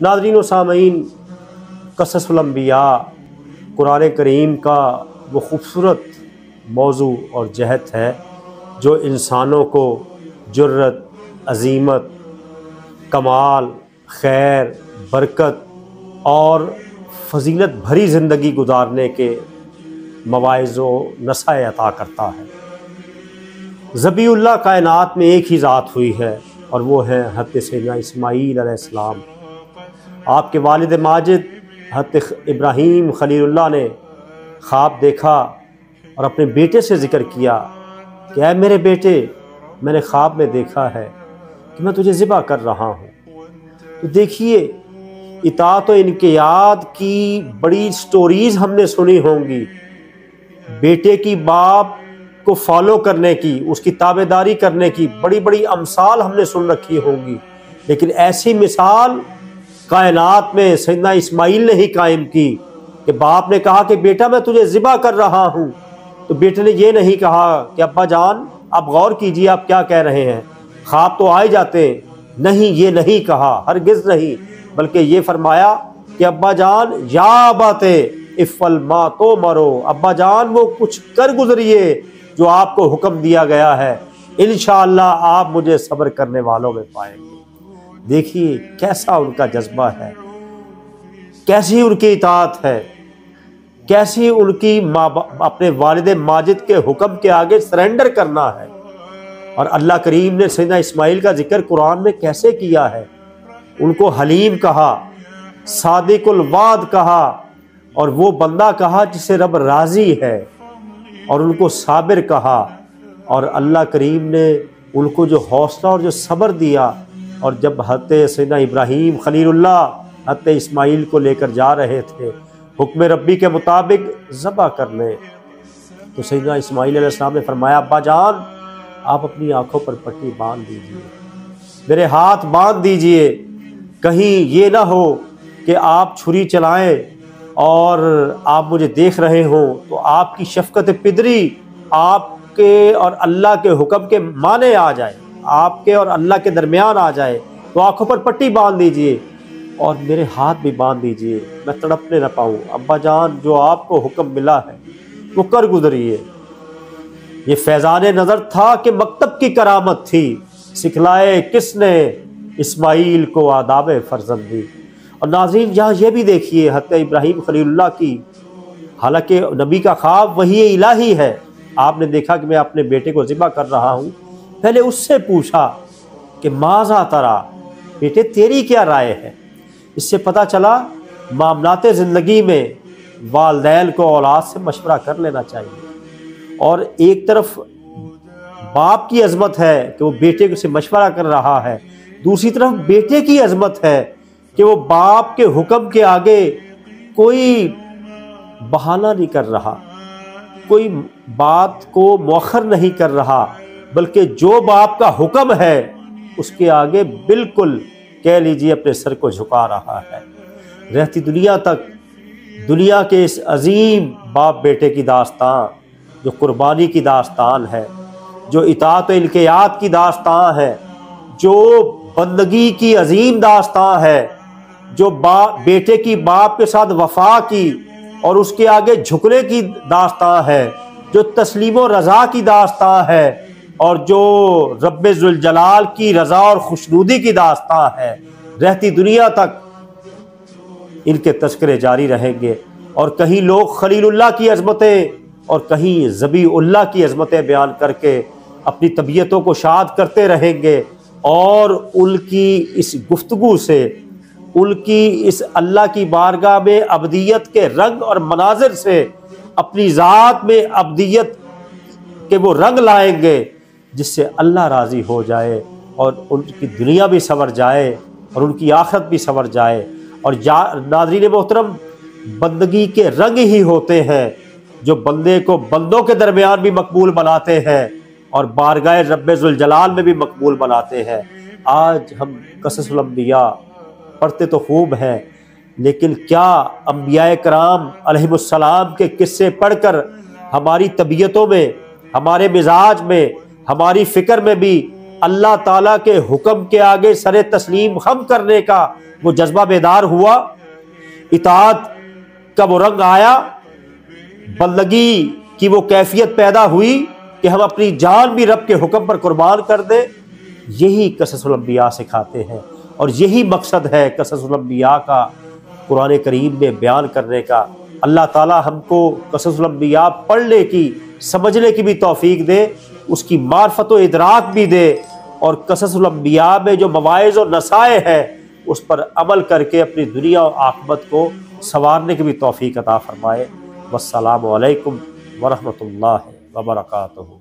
नाज़रीन व सामीन, क़ससुल अंबिया कुरान करीम का वो ख़ूबसूरत मौजू और जहत है जो इंसानों को जुर्रत, अज़ीमत, कमाल, खैर, बरकत और फजीलत भरी ज़िंदगी गुजारने के मवाइज़ व नसाए अता करता है। ज़बीउल्लाह कायनात में एक ही ज़ात हुई है और वो है हज़रत सैयदना इस्माईल अलैहिस्सलाम। आपके वालिद माजिद हज़रत इब्राहीम खलीलुल्लाह ने ख्वाब देखा और अपने बेटे से ज़िक्र किया कि ऐ मेरे बेटे, मैंने ख्वाब में देखा है कि मैं तुझे ज़िबा कर रहा हूँ। तो देखिए, इताअत व इनक़ियाद की बड़ी स्टोरीज़ हमने सुनी होंगी, बेटे की बाप को फॉलो करने की, उसकी ताबेदारी करने की बड़ी बड़ी अमसाल हमने सुन रखी होंगी, लेकिन ऐसी मिसाल कायनात में सैयदना इस्माईल ने ही कायम की कि बाप ने कहा कि बेटा मैं तुझे ज़िबा कर रहा हूँ, तो बेटे ने ये नहीं कहा कि अब्बा जान आप गौर कीजिए आप क्या कह रहे हैं, ख्वाब तो आ ही जाते हैं। नहीं, ये नहीं कहा, हरगिज़ नहीं, बल्कि ये फरमाया कि अब्बा जान या बाते इफ़ल मा तो मरो, अब्बा जान वो कुछ कर गुजरिए जो आपको हुक्म दिया गया है, इंशाअल्लाह आप मुझे सब्र करने वालों में पाएंगे। देखिए कैसा उनका जज्बा है, कैसी उनकी इताअत है, कैसी उनकी अपने वालिद माजिद के हुक्म के आगे सरेंडर करना है। और अल्लाह करीम ने सैयदना इस्माईल का जिक्र कुरान में कैसे किया है, उनको हलीम कहा, सादिकुल वाद कहा, और वो बंदा कहा जिसे रब राज़ी है, और उनको साबिर कहा। और अल्लाह करीम ने उनको जो हौसला और जो सब्र दिया, और जब हज़रत सैयदना इब्राहीम खलीलुल्लाह हज़रत इस्माईल को लेकर जा रहे थे हुक्म रब्बी के मुताबिक ज़बह करने, तो सैयदना इस्माईल अलैहिस्सलाम ने फरमाया अब्बा जान आप अपनी आँखों पर पट्टी बांध दीजिए, मेरे हाथ बांध दीजिए, कहीं ये ना हो कि आप छुरी चलाएं और आप मुझे देख रहे हो तो आपकी शफ़क़त पिदरी आपके और अल्लाह के हुक्म के माने आ जाए, आपके और अल्लाह के दरमियान आ जाए, तो आँखों पर पट्टी बांध दीजिए और मेरे हाथ भी बांध दीजिए, मैं तड़पने न पाऊँ। अब्बा जान जो आपको हुक्म मिला है वो कर गुजरिए। ये फैज़ान नज़र था कि मकतब की करामत थी, सिखलाए किसने इस्माईल को आदाब फ़र्जंदी। और नाज़रीन यहाँ ये भी देखिए हज़रत इब्राहीम खलीलुल्लाह की, हालांकि नबी का ख्वाब वही इलाही है, आपने देखा कि मैं अपने बेटे को ज़िबा कर रहा हूँ, पहले उससे पूछा कि माज़ा तरा, बेटे तेरी क्या राय है। इससे पता चला मामलाते ज़िंदगी में वालिदैन को औलाद से मशवरा कर लेना चाहिए। और एक तरफ बाप की अज़मत है कि वो बेटे से मशवरा कर रहा है, दूसरी तरफ बेटे की अज़मत है कि वो बाप के हुक्म के आगे कोई बहाना नहीं कर रहा, कोई बात को मौखर नहीं कर रहा, बल्कि जो बाप का हुक्म है उसके आगे बिल्कुल कह लीजिए अपने सर को झुका रहा है। रहती दुनिया तक दुनिया के इस अजीम बाप बेटे की दास्तान, जो कुर्बानी की दास्तान है, जो इताअत व इनक़ियाद की दास्तान है, जो बंदगी की अजीम दास्तान है, जो बेटे की बाप के साथ वफा की और उसके आगे झुकने की दास्तान है, जो तस्लीम व रज़ा की दास्तान है, और जो रब्बे ज़ुल जलाल की रज़ा और खुशनुदी की दास्तान है, रहती दुनिया तक इनके तज़किरे जारी रहेंगे। और कहीं लोग खलीलुल्लाह की अज़मतें और कहीं ज़बीउल्लाह की अज़मतें बयान करके अपनी तबीयतों को शाद करते रहेंगे, और उनकी इस गुफ्तगू से, उनकी इस अल्लाह की बारगाह में अबदियत के रंग और मनाजिर से अपनी ज़ात में अबदियत के वो रंग लाएंगे जिससे अल्लाह राज़ी हो जाए और उनकी दुनिया भी संवर जाए और उनकी आखिरत भी संवर जाए। और नाज़रीन मोहतरम, बंदगी के रंग ही होते हैं जो बंदे को बंदों के दरमियान भी मकबूल बनाते हैं और बारगाह रब्बे ज़ुल जलाल में भी मकबूल बनाते हैं। आज हम क़ससुल अंबिया पढ़ते तो खूब हैं, लेकिन क्या अंबियाए कराम अलैहिमुस्सलाम के किस्से पढ़कर हमारी तबीयतों में, हमारे मिजाज में, हमारी फ़िक्र में भी अल्लाह ताला के हुक्म के आगे सरे तस्लीम खम करने का वो जज्बा बेदार हुआ, इताअत का वो रंग आया, बंदगी की वो कैफियत पैदा हुई कि हम अपनी जान भी रब के हुक्म पर कुर्बान कर दें। यही क़ससुल अंबिया सिखाते हैं और यही मकसद है क़ससुल अंबिया का कुरान करीम में बयान करने का। अल्लाह ताला हमको क़ससुल अंबिया पढ़ने की, समझने की भी तौफीक दे, उसकी मार्फत व इदराक भी दे, और क़ससुल अंबिया में जो मवाइज़ और नसाए हैं उस पर अमल करके अपनी दुनिया और आखिरत को संवारने की भी तौफीक अता फरमाए। वस्सलामु अलैकुम वरहमतुल्लाहि वबरकातुहू।